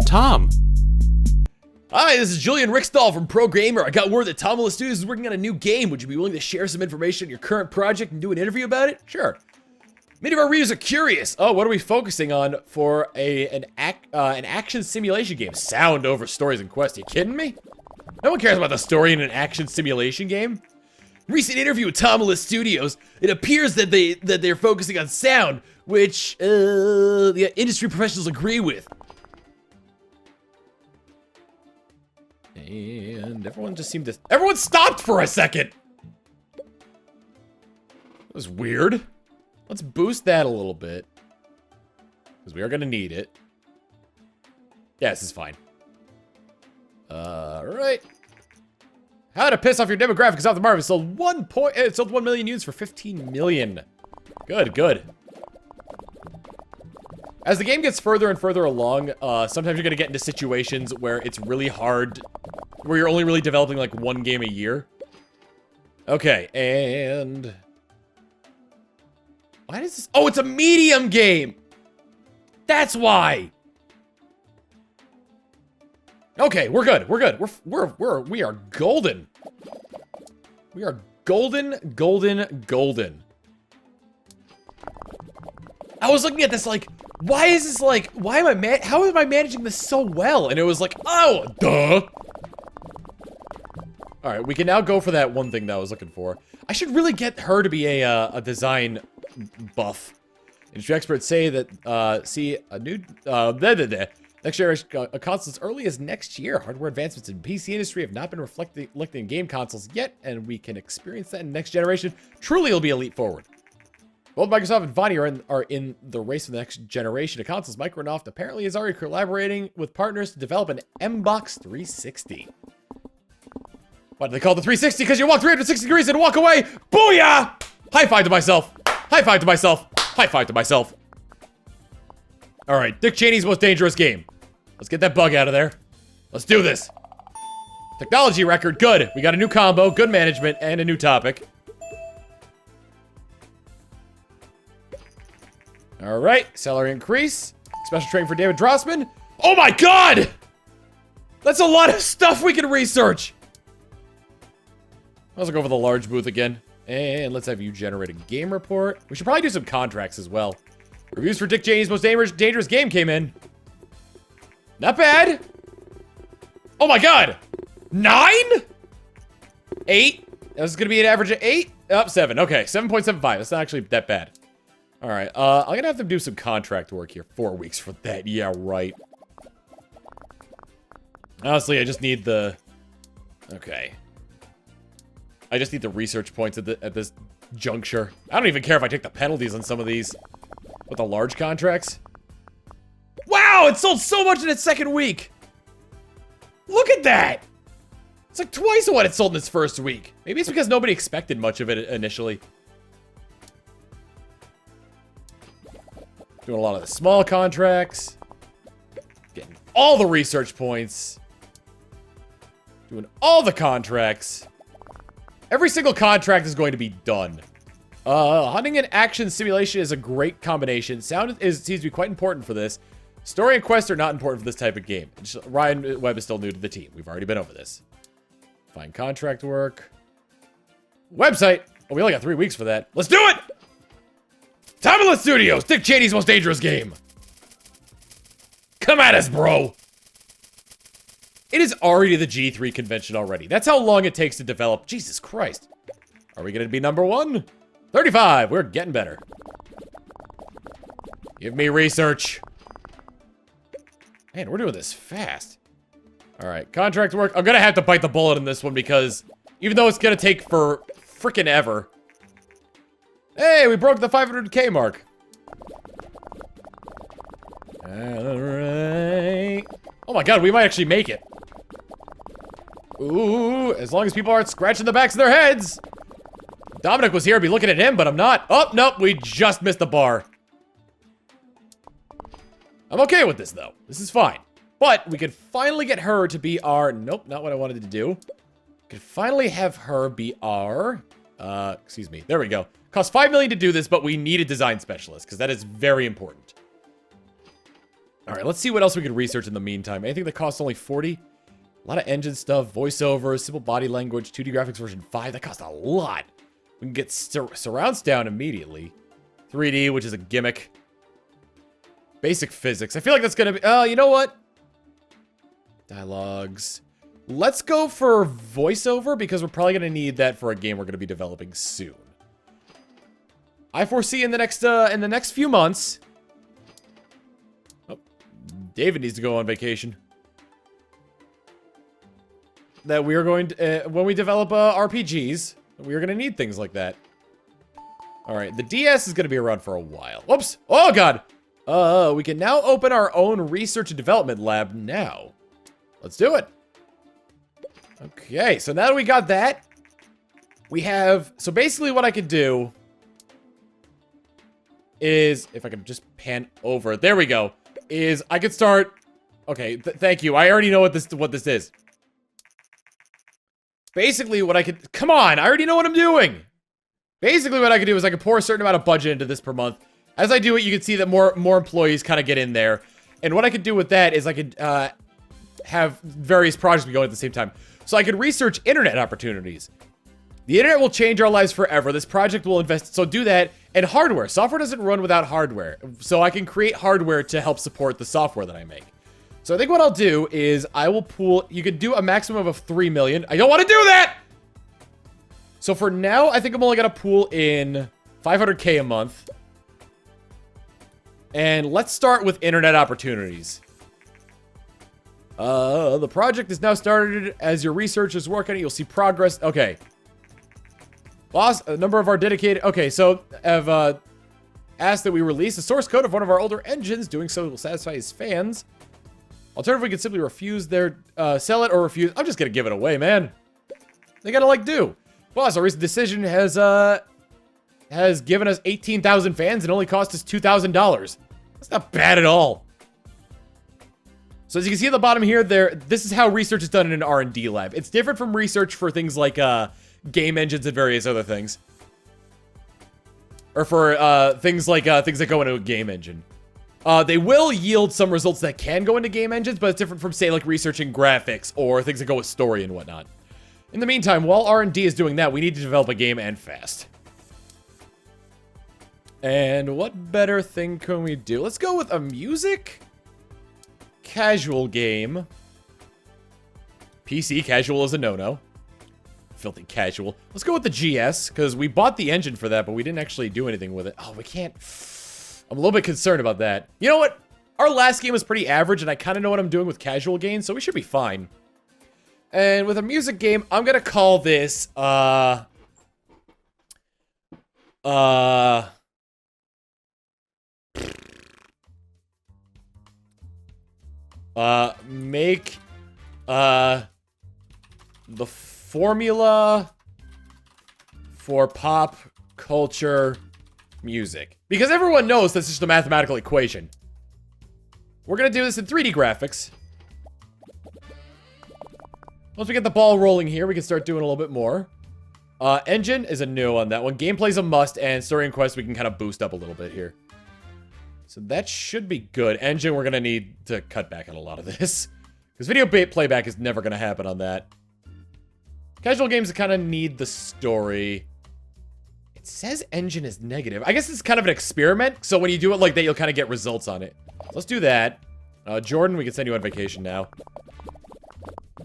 Tom. Hi, this is Julian Rickstall from Pro Gamer. I got word that Tumblr Studios is working on a new game. Would you be willing to share some information on your current project and do an interview about it? Sure. Many of our readers are curious. Oh, what are we focusing on for an action simulation game? Sound over stories and quests. Are you kidding me? No one cares about the story in an action simulation game. Recent interview with Tumblr Studios, it appears that they're focusing on sound, which the industry professionals agree with. And everyone just seemed to... Everyone stopped for a second! That was weird. Let's boost that a little bit. Because we are going to need it. Yeah, this is fine. Alright. How to piss off your demographics off the market. It sold 1 million units for 15 million. Good, good. As the game gets further and further along, sometimes you're going to get into situations where it's really hard, where you're only really developing like one game a year. Okay, and... Why does this... Oh, it's a medium game! That's why! Okay, we're good, we're good. We are golden. We are golden, golden, golden. I was looking at this like, why is this like, how am I managing this so well? And it was like, oh, duh. All right, we can now go for that one thing that I was looking for. I should really get her to be a design buff. Industry experts say that, see a new, next generation consoles as early as next year. Hardware advancements in PC industry have not been reflected in game consoles yet, and we can experience that in next generation. Truly, it'll be a leap forward. Both Microsoft and Vonnie are in the race for the next generation of consoles. Microsoft apparently is already collaborating with partners to develop an Mbox 360. Why do they call it the 360? Because you walk 360 degrees and walk away. Booyah! High five to myself. High five to myself. High five to myself. All right, Dick Cheney's most dangerous game. Let's get that bug out of there. Let's do this. Technology record, good. We got a new combo, good management, and a new topic. All right, salary increase. Special training for David Drossman. Oh my god! That's a lot of stuff we can research. Let's go for the large booth again. And let's have you generate a game report. We should probably do some contracts as well. Reviews for Dick Cheney's most dangerous game came in. Not bad. Oh my god. 9? 8? That was gonna be an average of 8? Oh, 7. Okay, 7.75. That's not actually that bad. All right, I'm gonna have them do some contract work here. 4 weeks for that. Yeah, right. Honestly, I just need the... Okay. I just need the research points at this juncture. I don't even care if I take the penalties on some of these. With the large contracts. Wow, it sold so much in its second week. Look at that. It's like twice what it sold in its first week. Maybe it's because nobody expected much of it initially. Doing a lot of the small contracts. Getting all the research points. Doing all the contracts. Every single contract is going to be done. Hunting and action simulation is a great combination. Sound seems to be quite important for this. Story and quests are not important for this type of game. Ryan Webb is still new to the team. We've already been over this. Find contract work. Website. Oh, we only got 3 weeks for that. Let's do it! Tumblr Studios, Dick Cheney's most dangerous game. Come at us, bro. It is already the G3 convention already. That's how long it takes to develop. Jesus Christ. Are we going to be number 1? 35. We're getting better. Give me research. Man, we're doing this fast. All right, contract work. I'm going to have to bite the bullet in this one because even though it's going to take for frickin' ever. Hey, we broke the 500K mark. All right. Oh my god, we might actually make it. Ooh, as long as people aren't scratching the backs of their heads. Dominic was here, I'd be looking at him, but I'm not. Oh, nope, we just missed the bar. I'm okay with this, though. This is fine. But we could finally get her to be our... Nope, not what I wanted to do. We could finally have her be our... excuse me. There we go. Cost 5 million to do this, but we need a design specialist, because that is very important. All right, let's see what else we could research in the meantime. Anything that costs only 40? A lot of engine stuff, voiceover, simple body language, 2D graphics version 5. That costs a lot. We can get surrounds down immediately. 3D, which is a gimmick. Basic physics. I feel like that's going to be... you know what? Dialogues. Let's go for voiceover because we're probably going to need that for a game we're going to be developing soon. I foresee in the next few months... Oh, David needs to go on vacation. That we are going to, when we develop RPGs, we are going to need things like that. Alright, the DS is going to be around for a while. Whoops! Oh, God! We can now open our own research and development lab now. Let's do it. Okay, so now that we got that, we have... So basically what I could do is... If I could just pan over... There we go. Is I could start... Okay, thank you. I already know what this is. Basically, what I could... Come on! I already know what I'm doing! Basically, what I could do is I could pour a certain amount of budget into this per month. As I do it, you can see that more employees kind of get in there. And what I could do with that is I could have various projects going at the same time. So I could research internet opportunities. The internet will change our lives forever. This project will invest... So do that. And hardware. Software doesn't run without hardware. So I can create hardware to help support the software that I make. So I think what I'll do is I will pool... You could do a maximum of 3 million. I don't want to do that! So for now, I think I'm only going to pool in 500K a month. And let's start with internet opportunities. The project is now started. As your researchers work on it, you'll see progress. Okay. Boss, a number of our dedicated... Okay, so I've asked that we release the source code of one of our older engines. Doing so will satisfy his fans. Alternatively, we can simply refuse their, sell it or refuse. I'm just gonna give it away, man. They gotta, like, do. Boss, our recent decision has given us 18,000 fans and only cost us $2,000. That's not bad at all. So as you can see at the bottom here, this is how research is done in an R&D lab. It's different from research for things like, game engines and various other things. Or for, things that go into a game engine. They will yield some results that can go into game engines, but it's different from, say, like researching graphics or things that go with story and whatnot. In the meantime, while R&D is doing that, we need to develop a game and fast. And what better thing can we do? Let's go with a music casual game. PC casual is a no-no. Filthy casual. Let's go with the GS, because we bought the engine for that, but we didn't actually do anything with it. Oh, we can't... I'm a little bit concerned about that. You know what? Our last game was pretty average, and I kind of know what I'm doing with casual games, so we should be fine. And with a music game, I'm gonna call this, make, the formula for pop culture music. Because everyone knows that's just a mathematical equation. We're gonna do this in 3D graphics. Once we get the ball rolling here, we can start doing a little bit more. Engine is a no on that one. Gameplay's a must, and story and quest we can kind of boost up a little bit here. So that should be good. Engine, we're gonna need to cut back on a lot of this. Because video playback is never gonna happen on that. Casual games kind of need the story. It says engine is negative. I guess it's kind of an experiment, so when you do it like that, you'll kind of get results on it. So let's do that. Jordan, we can send you on vacation now.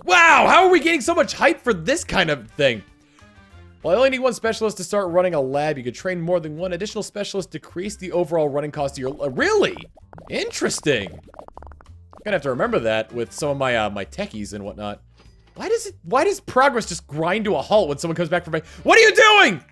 Wow, how are we getting so much hype for this kind of thing? Well, I only need one specialist to start running a lab. You could train more than one additional specialist, decrease the overall running cost of your... really? Interesting. I'm gonna have to remember that with some of my my techies and whatnot. Why does progress just grind to a halt when someone comes back from... What are you doing?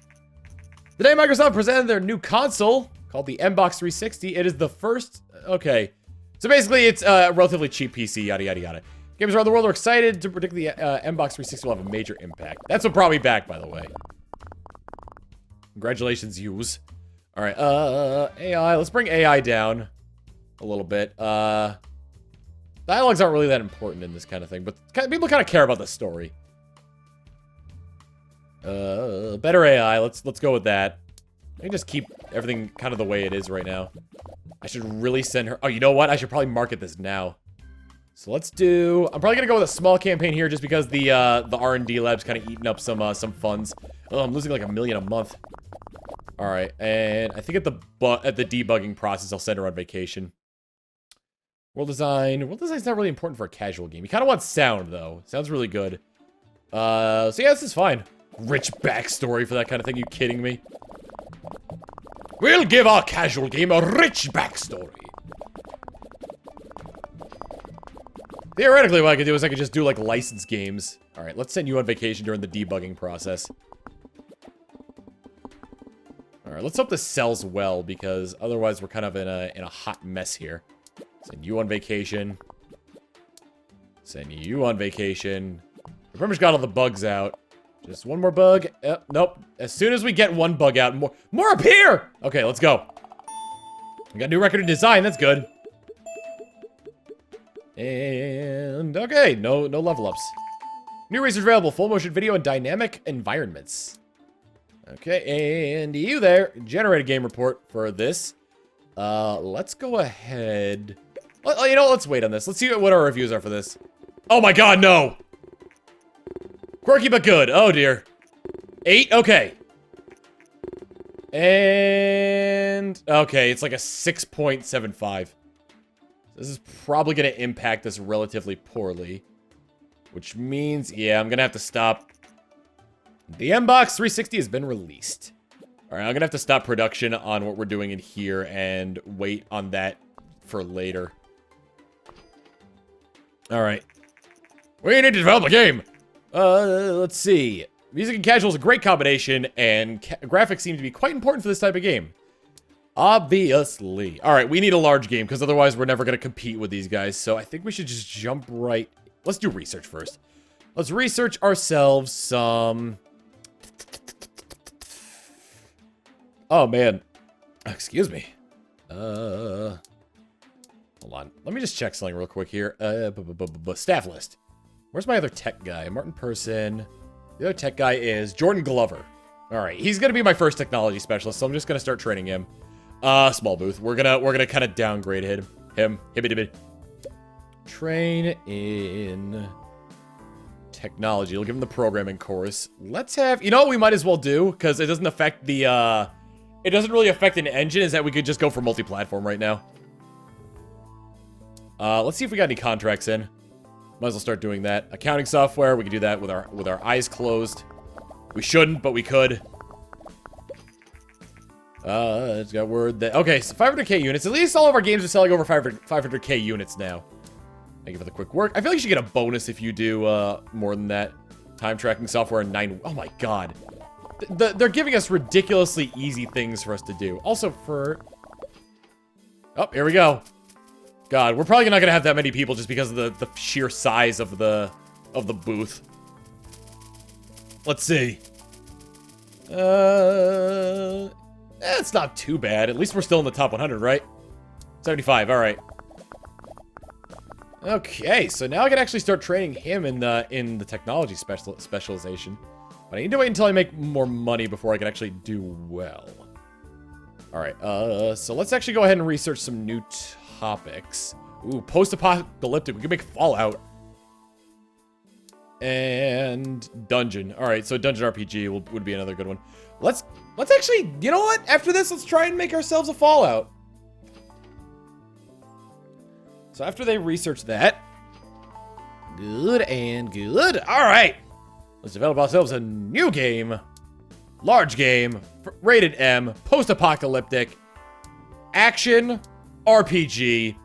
Today, Microsoft presented their new console called the Xbox 360. It is the first... Okay. So basically, it's a relatively cheap PC, yada, yada, yada. Gamers around the world are excited to predict the Xbox 360 will have a major impact. That's what brought me back, by the way. Congratulations, yous. All right, AI. Let's bring AI down a little bit. Dialogues aren't really that important in this kind of thing, but people kind of care about the story. Better AI. Let's go with that. Let me just keep everything kind of the way it is right now. I should really send her... Oh, you know what? I should probably market this now. So let's do... I'm probably gonna go with a small campaign here just because the R&D lab's kind of eating up some funds. Oh, I'm losing like $1 million a month. Alright, and I think at the debugging process, I'll send her on vacation. World design. World design's not really important for a casual game. You kind of want sound, though. Sounds really good. So yeah, this is fine. Rich backstory for that kind of thing. You kidding me? We'll give our casual game a rich backstory. Theoretically, what I could do is I could just do, like, licensed games. Alright, let's send you on vacation during the debugging process. Alright, let's hope this sells well, because otherwise we're kind of in a hot mess here. Send you on vacation. Send you on vacation. We pretty much got all the bugs out. Just one more bug. Nope. As soon as we get one bug out, more appear! Okay, let's go. We got a new record in design. That's good. And okay, no level ups. New research available. Full motion video and dynamic environments. Okay, and you there. Generate a game report for this. Let's go ahead. You know, let's wait on this. Let's see what our reviews are for this. Oh my god, no! Quirky but good. Oh dear. 8? Okay. And... okay, it's like a 6.75. This is probably going to impact this relatively poorly. Which means, yeah, I'm going to have to stop. The Mbox 360 has been released. Alright, I'm going to have to stop production on what we're doing in here and wait on that for later. Alright. We need to develop a game! Let's see. Music and casual is a great combination, and graphics seem to be quite important for this type of game. Obviously. Alright, we need a large game, because otherwise we're never going to compete with these guys, so I think we should just jump right... Let's do research first. Let's research ourselves some... Oh, man. Excuse me. Hold on. Let me just check something real quick here. Staff list. Where's my other tech guy? Martin Person. The other tech guy is Jordan Glover. Alright, he's gonna be my first technology specialist, so I'm just gonna start training him. Small booth. We're gonna kind of downgrade him. Hibbity. Train in technology. We'll give him the programming course. Let's have... You know what we might as well do? Because it doesn't affect the, it doesn't really affect an engine, is that we could just go for multi-platform right now. Let's see if we got any contracts in. Might as well start doing that. Accounting software, we can do that with our eyes closed. We shouldn't, but we could. It's got word that... Okay, so 500k units. At least all of our games are selling over 500k units now. Thank you for the quick work. I feel like you should get a bonus if you do more than that. Time tracking software and 9... Oh my god. They're giving us ridiculously easy things for us to do. Also for... Oh, here we go. God, we're probably not gonna have that many people just because of the sheer size of the booth. Let's see. It's not too bad. At least we're still in the top 100, right? 75. All right. Okay, so now I can actually start training him in the technology specialization. But I need to wait until I make more money before I can actually do well. All right. So let's actually go ahead and research some new topics. Ooh, post-apocalyptic. We can make Fallout. And dungeon. All right, so dungeon RPG would be another good one. Let's actually, you know what? After this, let's try and make ourselves a Fallout. So after they research that, good and good. All right, let's develop ourselves a new game, large game, rated M, post-apocalyptic, action, RPG.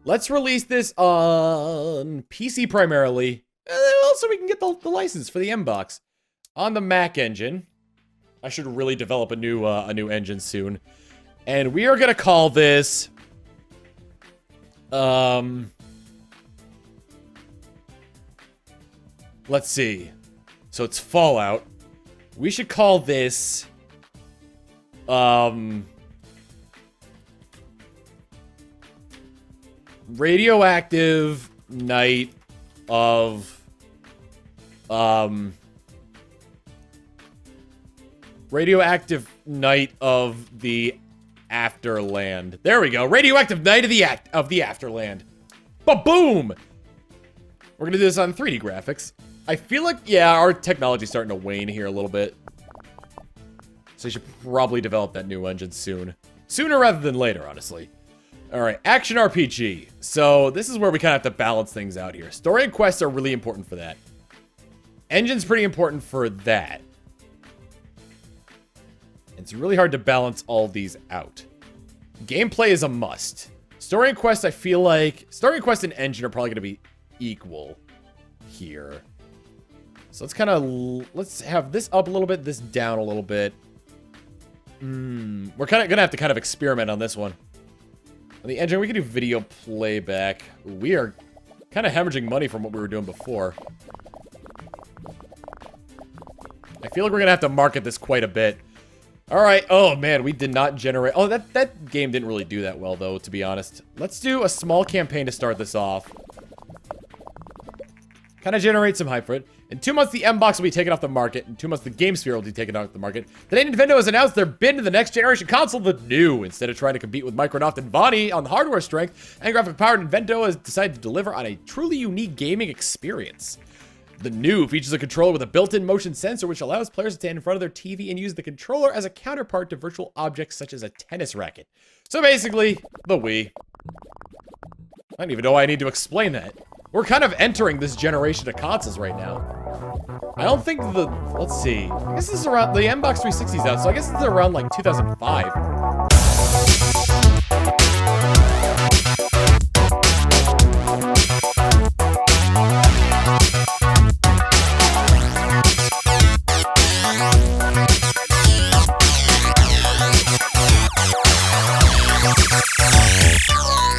Let's release this on PC primarily, and then also we can get the license for the Mbox on the Mac engine. I should really develop a new engine soon, and we are gonna call this. Let's see. So it's Fallout. We should call this. Radioactive Night of Radioactive Night of the Afterland. There we go. Radioactive Night of the Afterland. Ba-boom! We're gonna do this on 3D graphics. I feel like, yeah, our technology's starting to wane here a little bit. So you should probably develop that new engine soon. Sooner rather than later, honestly. Alright, action RPG. So this is where we kind of have to balance things out here. Story and quests are really important for that. Engine's pretty important for that. It's really hard to balance all these out. Gameplay is a must. Story and quest, I feel like... Story and quest and engine are probably going to be equal here. So let's kind of... Let's have this up a little bit, this down a little bit. We're kind of going to have to kind of experiment on this one. On the engine, we can do video playback. We are kind of hemorrhaging money from what we were doing before. I feel like we're going to have to market this quite a bit. Alright, oh man, we did not generate... Oh, that game didn't really do that well, though, to be honest. Let's do a small campaign to start this off. Kind of generate some hype for it. In 2 months, the M-Box will be taken off the market. In 2 months, the Game Sphere will be taken off the market. Today, Nintendo has announced their bid to the next generation console, the new. Instead of trying to compete with Microsoft and Vonnie on hardware strength and graphic power, Nintendo has decided to deliver on a truly unique gaming experience. The new features a controller with a built-in motion sensor, which allows players to stand in front of their TV and use the controller as a counterpart to virtual objects such as a tennis racket. So basically, the Wii. I don't even know why I need to explain that. We're kind of entering this generation of consoles right now. I don't think the... Let's see. I guess this is around... The Xbox 360's out, so I guess it's around, like, 2005.